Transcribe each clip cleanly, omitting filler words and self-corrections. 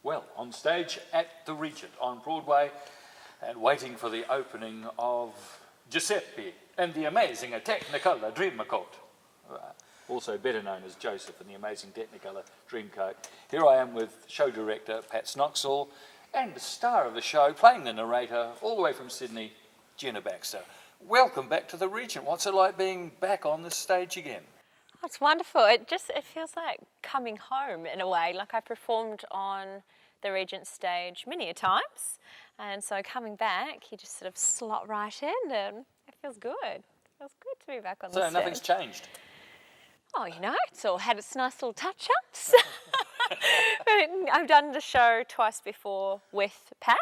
Well, on stage at the Regent on Broadway and waiting for the opening of Giuseppe and the amazing Technicolor Dreamcoat, also better known as Joseph and the amazing Technicolor Dreamcoat. Here I am with show director Pat Snoxall and the star of the show, playing the narrator all the way from Sydney, Jenna Baxter. Welcome back to the Regent. What's it like being back on this stage again? Oh, it's wonderful. It feels like coming home in a way. Like I performed on the Regent stage many a times, and so coming back, you just sort of slot right in, and it feels good. It feels good to be back on the stage. So nothing's changed? Oh, you know, it's all had its nice little touch-ups. I've done the show twice before with Pat,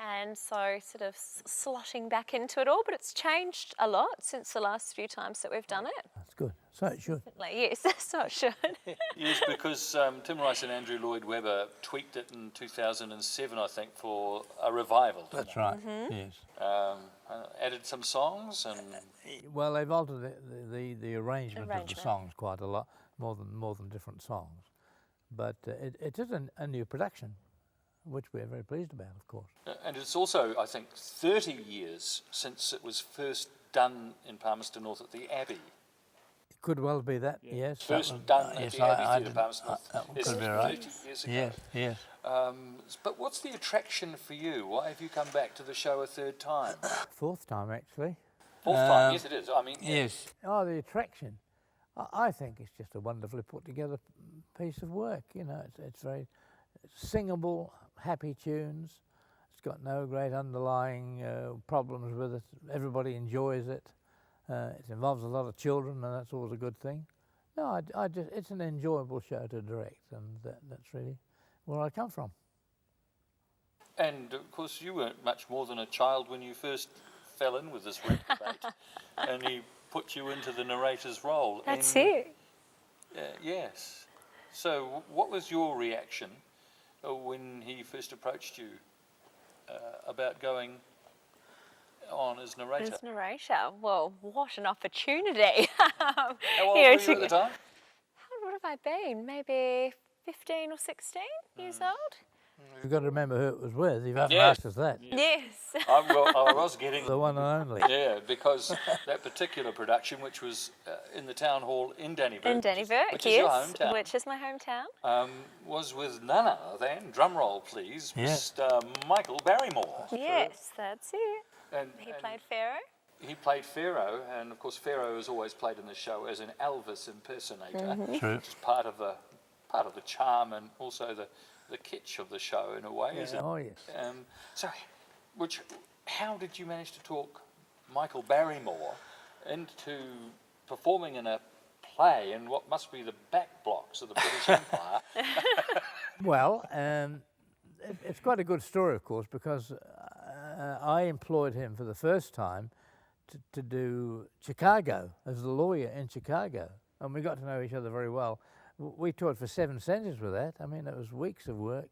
and so sort of slotting back into it all, but it's changed a lot since the last few times that we've done it. That's good. So it should. Yes, so it should. Yes, because Tim Rice and Andrew Lloyd Webber tweaked it in 2007, I think, for a revival. That's right, yes. Added some songs and... Well, they've altered the arrangement of the songs quite a lot, more than different songs. But it is a new production, which we're very pleased about, of course. And it's also, I think, 30 years since it was first done in Palmerston North at the Abbey. It could well be that, yes. First done at the Abbey Theatre, Palmerston North. That could be right. 30 years ago. Yes, yes. But what's the attraction for you? Why have you come back to the show a third time? Fourth time, actually. Fourth time, yes it is. I mean, yes. Oh, the attraction. I think it's just a wonderfully put together piece of work. You know, it's very singable, happy tunes. It's got no great underlying problems with it. Everybody enjoys it. It involves a lot of children, and that's always a good thing. No, it's an enjoyable show to direct, and that's really where I come from. And of course, you weren't much more than a child when you first fell in with this reprobate, and he put you into the narrator's role. That's it. Yes. So, what was your reaction when he first approached you about going on as narrator? As narrator? Well, what an opportunity. How old were you at the time? What have I been? Maybe 15 or 16 years old? You've got to remember who it was with. You haven't asked us that. Yes. I was getting... The one and only. Yeah, because that particular production, which was in the town hall in Dannyburg, which is your hometown, which is my hometown, was with none other than, drumroll please, Mr. Michael Barrymore. Yes, that's it. And he played Pharaoh. He played Pharaoh, and of course Pharaoh is always played in the show as an Elvis impersonator, True. which is part of the charm and also the kitsch of the show in a way, isn't it? Oh yes. So, how did you manage to talk Michael Barrymore into performing in a play in what must be the back blocks of the British Empire? Well, it's quite a good story, of course, because I employed him for the first time to do Chicago as the lawyer in Chicago, and we got to know each other very well. We toured for 7 centres with that. I mean, it was weeks of work,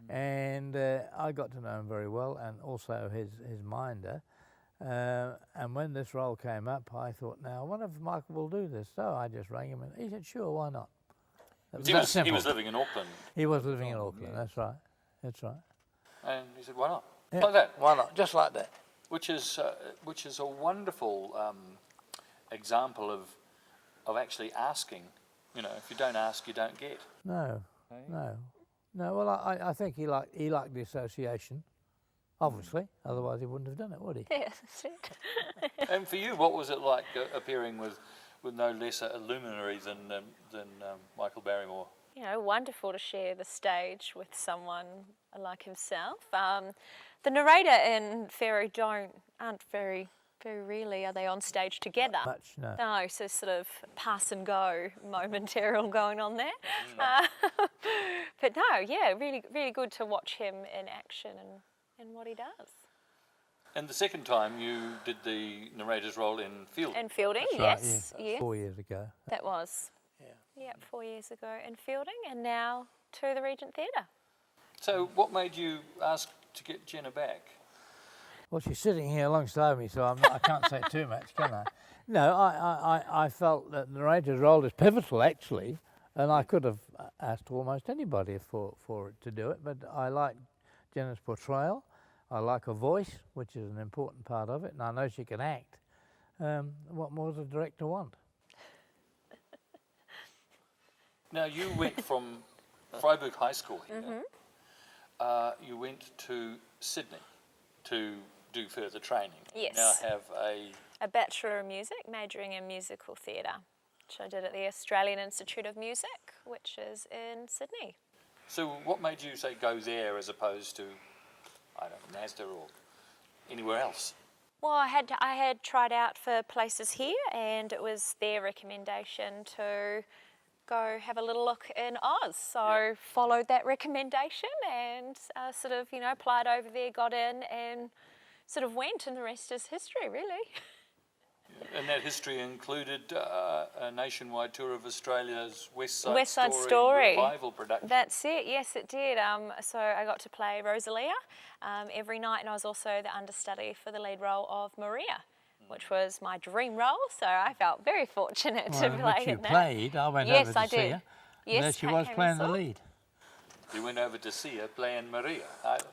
and I got to know him very well, and also his minder. And when this role came up, I thought, now, I wonder if Michael will do this. So I just rang him, and he said, sure, why not? He was living in Auckland. He was living in Auckland, that's right. That's right. And he said, why not? Yeah. Like that. Why not? Just like that. Which is a wonderful example of actually asking. You know, if you don't ask, you don't get. No. Well, I think he liked the association, obviously. Otherwise, he wouldn't have done it, would he? Yes, that's it. And for you, what was it like appearing with no lesser a luminary than Michael Barrymore? You know, wonderful to share the stage with someone like himself. The narrator and Pharaoh aren't very rarely are they on stage together. Much, no. No, so sort of pass and go momentarily going on there. But no, yeah, really good to watch him in action and what he does. And the second time you did the narrator's role in Fielding. In Fielding, That's yes. right, yeah. 4 years ago. That was. Yeah, 4 years ago in Fielding, and now to the Regent Theatre. So what made you ask to get Jenna back? Well, she's sitting here alongside me, so I can't say too much, can I? No, I felt that the narrator's role is pivotal, actually, And I could have asked almost anybody for it to do it, but I like Jenna's portrayal. I like her voice, which is an important part of it, and I know she can act. What more does a director want? Now, you went from Freiburg High School here. You went to Sydney to do further training. Yes. Now have A Bachelor of Music, majoring in musical theatre, which I did at the Australian Institute of Music, which is in Sydney. So what made you say go there as opposed to, I don't know, NASDA or anywhere else? Well, I had tried out for places here, and it was their recommendation to go have a little look in Oz. So followed that recommendation and sort of, applied over there, got in, and sort of went, and the rest is history, really. And that history included a nationwide tour of Australia's West Side Story revival production. That's it, yes it did. So I got to play Rosalia every night, and I was also the understudy for the lead role of Maria, which was my dream role, so I felt very fortunate to play which you in that. played. I went over to see her. Yes, There she Kate was came playing and the saw. lead. You went over to see her playing Maria.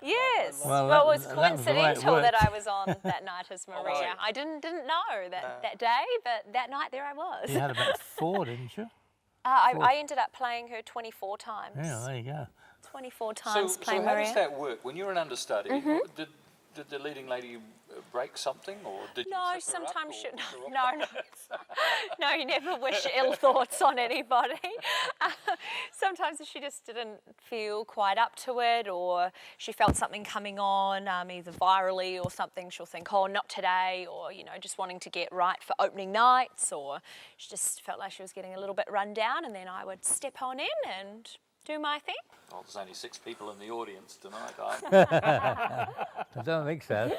Yes. Well, Well, it was that was the way it coincidental that worked. I was on that night as Maria. right. I didn't know that day, but that night there I was. You had about 4, didn't you? I ended up playing her 24 times. Yeah, there you go. 24 times So playing how Maria. does that work? When you're an understudy, did the leading lady break something, or did No, you trip her up, sometimes or she, pick her up? no, no, you never wish ill thoughts on anybody. Sometimes if she just didn't feel quite up to it, or she felt something coming on, either virally or something, she'll think, oh, not today, or, just wanting to get right for opening nights, or she just felt like she was getting a little bit run down, and then I would step on in and do my thing. Well, there's only 6 people in the audience tonight. I don't think so.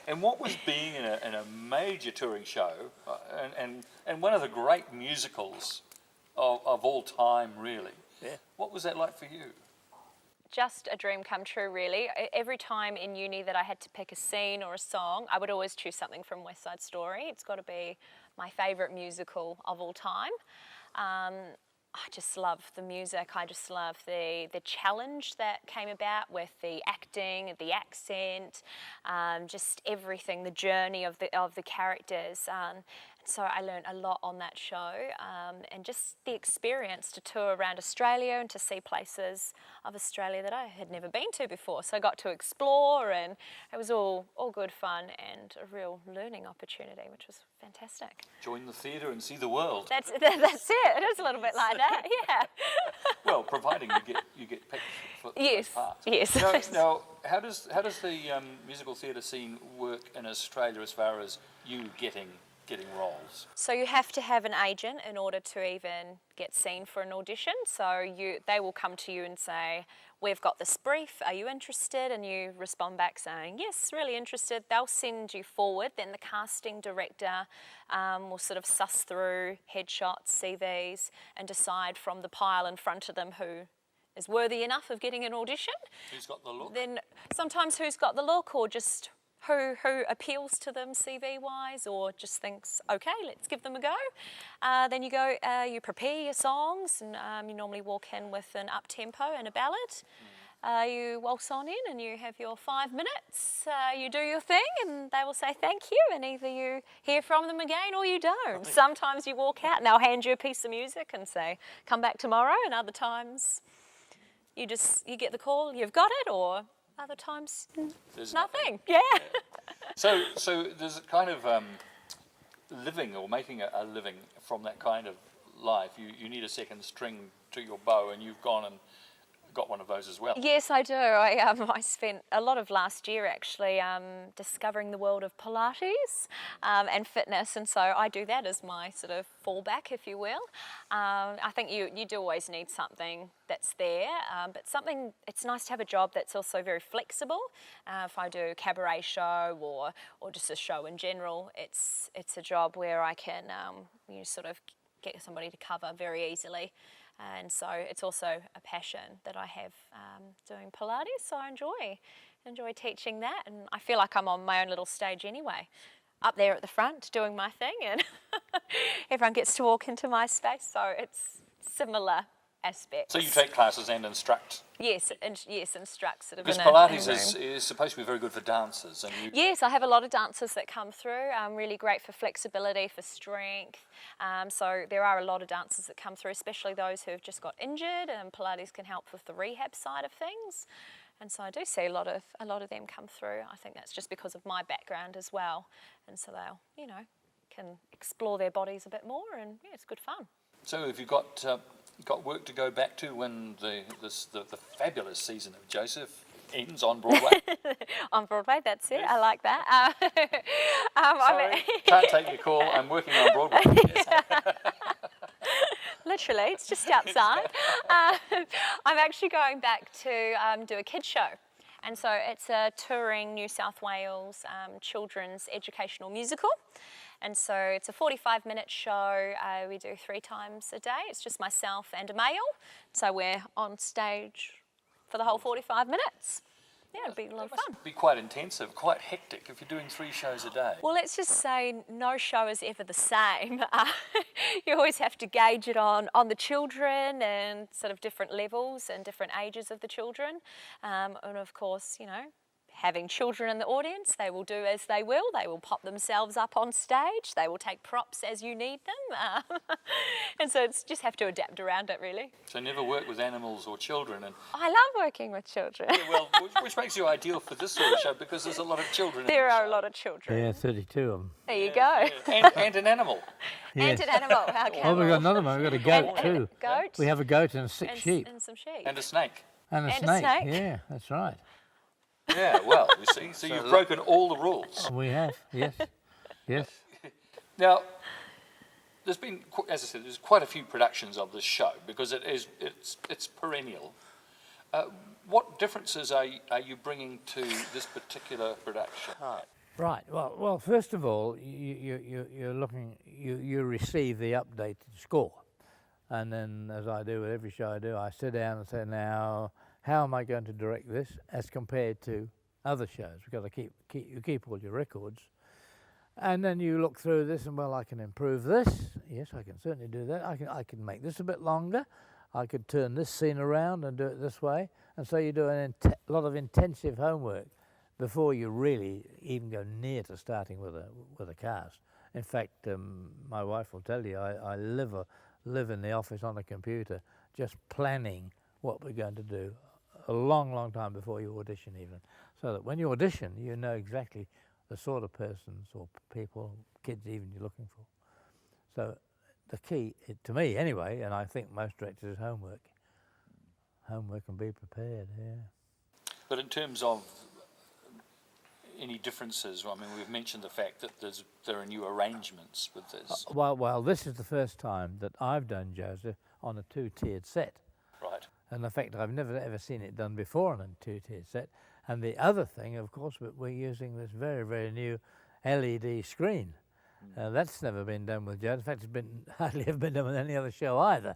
And what was being in a major touring show, and one of the great musicals of all time, really? Yeah. What was that like for you? Just a dream come true, really. Every time in uni that I had to pick a scene or a song, I would always choose something from West Side Story. It's got to be my favourite musical of all time. I just love the music. I just love the challenge that came about with the acting, the accent, just everything, the journey of the characters. So I learned a lot on that show, and just the experience to tour around Australia and to see places of Australia that I had never been to before. So I got to explore, and it was all good fun and a real learning opportunity, which was fantastic. Join the theatre and see the world. That's it. It is a little bit like that, yeah. Well, providing you get picked for Yes, those parts. yes. Now, how does the musical theatre scene work in Australia as far as you getting roles? So you have to have an agent in order to even get seen for an audition. So they will come to you and say, we've got this brief, are you interested? And you respond back saying, yes, really interested. They'll send you forward. Then the casting director will sort of suss through headshots, CVs, and decide from the pile in front of them who is worthy enough of getting an audition. Who's got the look? Then sometimes who's got the look, or just who appeals to them CV-wise, or just thinks, okay, let's give them a go. Then you go, you prepare your songs, and you normally walk in with an up-tempo and a ballad. You waltz on in and you have your 5 minutes, you do your thing, and they will say thank you, and either you hear from them again or you don't. Sometimes you walk out and they'll hand you a piece of music and say, come back tomorrow, and other times you get the call, you've got it, or other times, There's nothing. Yeah. So there's a kind of living or making a living from that kind of life. You need a second string to your bow, and you've gone and got one of those as well. Yes, I do. I spent a lot of last year actually discovering the world of Pilates and fitness, and so I do that as my sort of fallback, if you will. I think you do always need something that's there, but it's nice to have a job that's also very flexible. If I do a cabaret show or just a show in general, it's a job where I can sort of get somebody to cover very easily. And so it's also a passion that I have doing Pilates, so I enjoy teaching that, and I feel like I'm on my own little stage anyway, up there at the front doing my thing, and everyone gets to walk into my space, so it's similar aspects. So you take classes and instruct. Yes, instruct sort of Because in a Pilates room. is supposed to be very good for dancers, and you. Yes, I have a lot of dancers that come through. Really great for flexibility, for strength. So there are a lot of dancers that come through, especially those who have just got injured, and Pilates can help with the rehab side of things. And so I do see a lot of them come through. I think that's just because of my background as well, and so they'll can explore their bodies a bit more, and yeah, it's good fun. So have you got work to go back to when the fabulous season of Joseph ends on Broadway? On Broadway, that's it. I like that. Sorry, can't take your call. I'm working on Broadway. Literally, it's just outside. I'm actually going back to do a kids show. And so it's a touring New South Wales children's educational musical. And so it's a 45-minute show. We do 3 times a day. It's just myself and a male. So we're on stage for the whole 45 minutes. Yeah, it'd be a lot of fun. It must be quite intensive, quite hectic if you're doing 3 shows a day. Well, let's just say no show is ever the same. You always have to gauge it on the children and sort of different levels and different ages of the children. And of course, having children in the audience, they will do as they will. They will pop themselves up on stage. They will take props as you need them. And so it's just have to adapt around it, really. So never work with animals or children. And I love working with children. yeah, well, which makes you ideal for this sort of show because there's a lot of children. There are a lot of children. Yeah, 32 of them. There you go. Yeah. And an animal. And an animal. Our Oh, we've got another one. We've got a goat too. Goat. We have a goat and 6 sheep. And some sheep. And a snake. And a and a snake. snake. Yeah, that's right. Yeah, well, you see, so you've broken all the rules. We have, yes. Yes. Now, there's been, as I said, there's quite a few productions of this show because it's perennial. What differences are you bringing to this particular production? Right. Well. First of all, you're looking. You receive the updated score, and then, as I do with every show I do, I sit down and say, now, how am I going to direct this as compared to other shows? Because you keep all your records, and then you look through this and, well, I can improve this. Yes, I can certainly do that. I can make this a bit longer. I could turn this scene around and do it this way. And so you do a lot of intensive homework before you really even go near to starting with a cast. In fact, my wife will tell you, I live in the office on a computer, just planning what we're going to do a long time before you audition even. So that when you audition, you know exactly the sort of persons or people, kids even, you're looking for. So the key, to me anyway, and I think most directors, is homework. Homework and be prepared, yeah. But in terms of any differences, I mean, we've mentioned the fact that there are new arrangements with this. Well, this is the first time that I've done Joseph on a 2-tiered set. Right. And the fact I've never ever seen it done before on a 2-tiered set. And the other thing, of course, we're using this very new LED screen. That's never been done with Joseph. In fact, it's hardly ever been done with any other show either.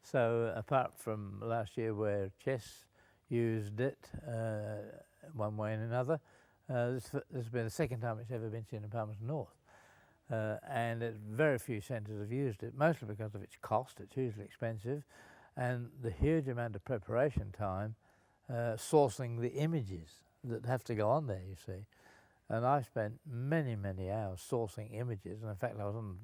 So apart from last year where Chess used it one way and another, this has been the second time it's ever been seen in Palmerston North. And very few centres have used it, mostly because of its cost. It's hugely expensive. And the huge amount of preparation time sourcing the images that have to go on there, you see. And I spent many hours sourcing images, and in fact I was on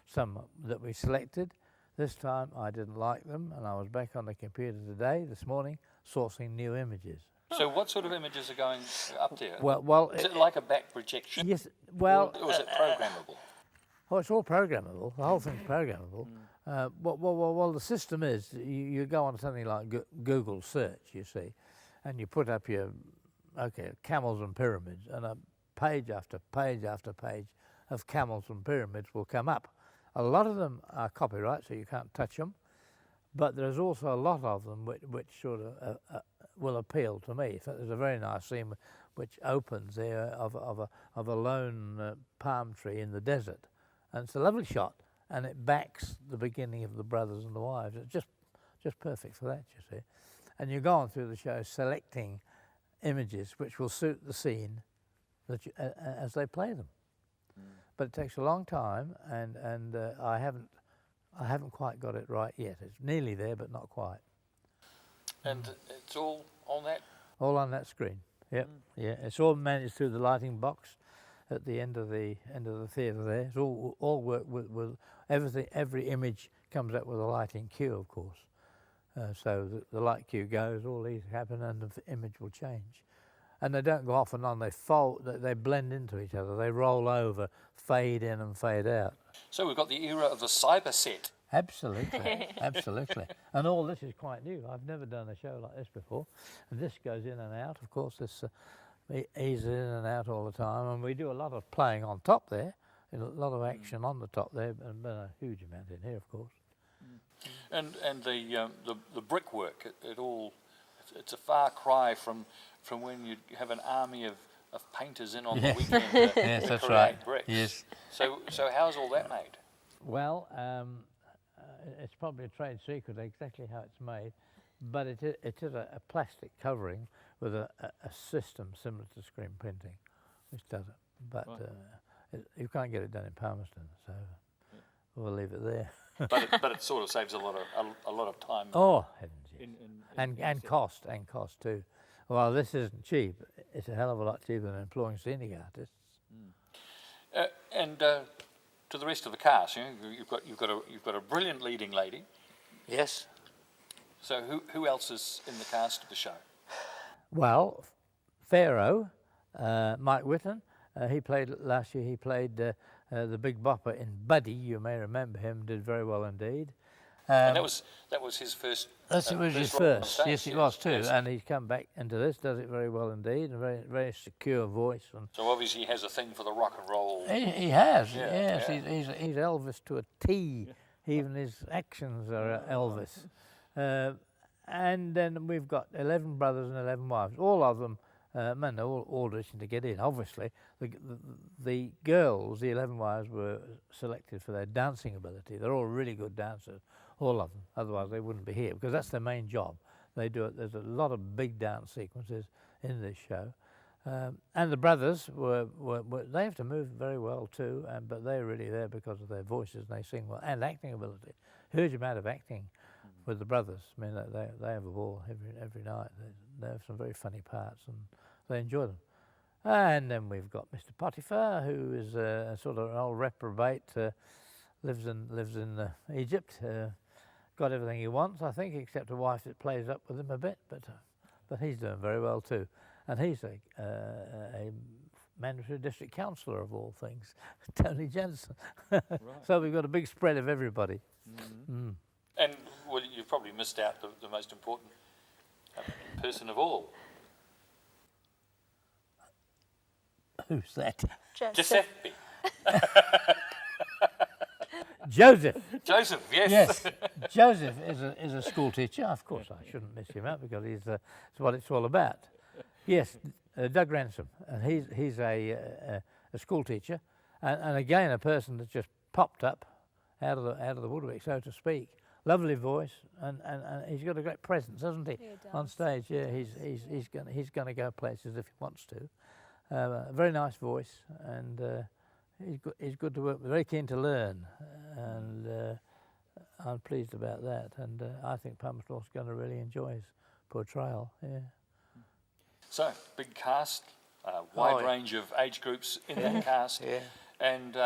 some that we selected. This time I didn't like them, and I was back on the computer this morning, sourcing new images. So what sort of images are going up there? Well, is it like a back projection? Yes, well... Or is it programmable? Oh, it's all programmable. The whole thing's programmable. Well, the system is you go on something like Google search, you see, and you put up your, camels and pyramids, and a page after page after page of camels and pyramids will come up. A lot of them are copyright, so you can't touch them, but there's also a lot of them which sort of will appeal to me. So there's a very nice scene which opens there of a lone palm tree in the desert. And it's a lovely shot, and it backs the beginning of the brothers and the wives. It's just perfect for that, you see. And you go on through the show selecting images which will suit the scene as they play them. But it takes a long time, and I haven't I haven't quite got it right yet. It's nearly there, but not quite. And it's all on that? All on that screen. Yep. Yeah, it's all managed through the lighting box at the end of the theatre there. It's all work with everything. Every image comes up with a lighting cue, of course. So the light cue goes, all these happen, and the image will change. And they don't go off and on. They fold. They blend into each other. They roll over, fade in and fade out. So we've got the era of the cyber set. Absolutely, absolutely. And all this is quite new. I've never done a show like this before. And this goes in and out. Of course, this eases in and out all the time. And we do a lot of playing on top there, a lot of action on the top there, and a huge amount in here, of course. And the brickwork, it's a far cry from when you have an army of painters in on the weekend Yes, to that's create right. bricks. Yes. So how's all that made? Well, it's probably a trade secret exactly how it's made, but it is a plastic covering with a system similar to screen printing, which does it. But you can't get it done in Palmerston, so we'll leave it there. but it sort of saves a lot of time. Oh heavens, yes. And cost too. Well, this isn't cheap. It's a hell of a lot cheaper than employing scenic artists. And to the rest of the cast, you know, you've got a brilliant leading lady. Yes. So who else is in the cast of the show? Well, Pharaoh, Mike Whitten, he played last year. He played the Big Bopper in Buddy. You may remember him. Did very well indeed. And that was his first. That was his role on first. stage, Yes, it was too. yes. And he's come back into this. Does it very well indeed. A very very secure voice. And So obviously he has a thing for the rock and roll. he has. Yeah, Yes, yeah. he's Elvis to a T. Even his actions are Elvis. And then we've got 11 brothers and 11 wives. All of them, men, they're all auditioned to get in. Obviously, the girls, the 11 wives, were selected for their dancing ability. They're all really good dancers, all of them. Otherwise, they wouldn't be here because that's their main job. They do it. There's a lot of big dance sequences in this show. And the brothers they have to move very well too, but they're really there because of their voices. And they sing well and acting ability. Huge amount of acting with the brothers. I mean, they have a ball every night. They have some very funny parts, and they enjoy them. And then we've got Mr. Potiphar, who is a sort of an old reprobate, lives in Egypt. Got everything he wants, I think, except a wife that plays up with him a bit. But he's doing very well too, and he's a mandatory district councillor of all things, Tony Jensen. Right. So we've got a big spread of everybody. Mm-hmm. And well, you've probably missed out the most important person of all. Who's that? Giuseppe. Joseph. Joseph, yes. Yes. Joseph is a school teacher. Of course, I shouldn't miss him out because it's what it's all about. Yes, Doug Ransom. He's a school teacher, and again a person that just popped up out of the woodwork, so to speak. Lovely voice, and he's got a great presence, hasn't he? On stage, yeah. He's going to go places if he wants to. Very nice voice, and he's good to work with. Very keen to learn, and I'm pleased about that. And I think Palmerston's going to really enjoy his portrayal. Yeah. So big cast, wide range of age groups in that cast, and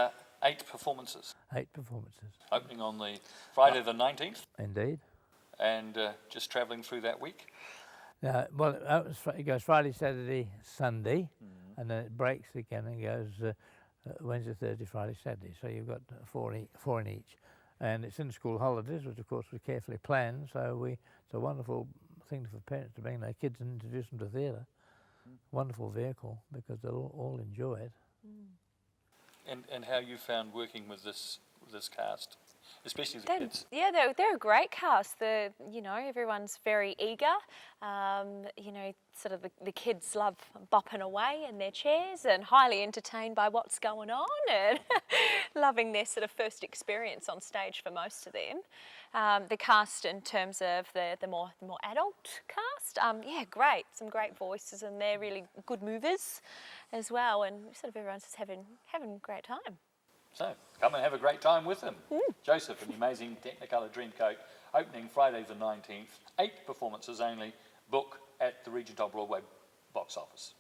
8 performances. 8 performances. Opening on the Friday the 19th. Indeed. And just travelling through that week. Well, it goes Friday, Saturday, Sunday, and then it breaks again and goes Wednesday, Thursday, Friday, Saturday. So you've got 4 in each. And it's in school holidays, which of course we carefully plan. So it's a wonderful thing for parents to bring their kids and introduce them to theatre. Wonderful vehicle because they'll all enjoy it. And how you found working with this cast, especially the kids? Yeah, they're a great cast. Everyone's very eager. Sort of the kids love bopping away in their chairs and highly entertained by what's going on and loving their sort of first experience on stage for most of them. The cast in terms of the more adult cast, great. Some great voices and they're really good movers as well, and sort of everyone's just having a great time. So come and have a great time with them. Joseph and the amazing Technicolor Dreamcoat, opening Friday the 19th, 8 performances only. Book at the Regent on Broadway box office.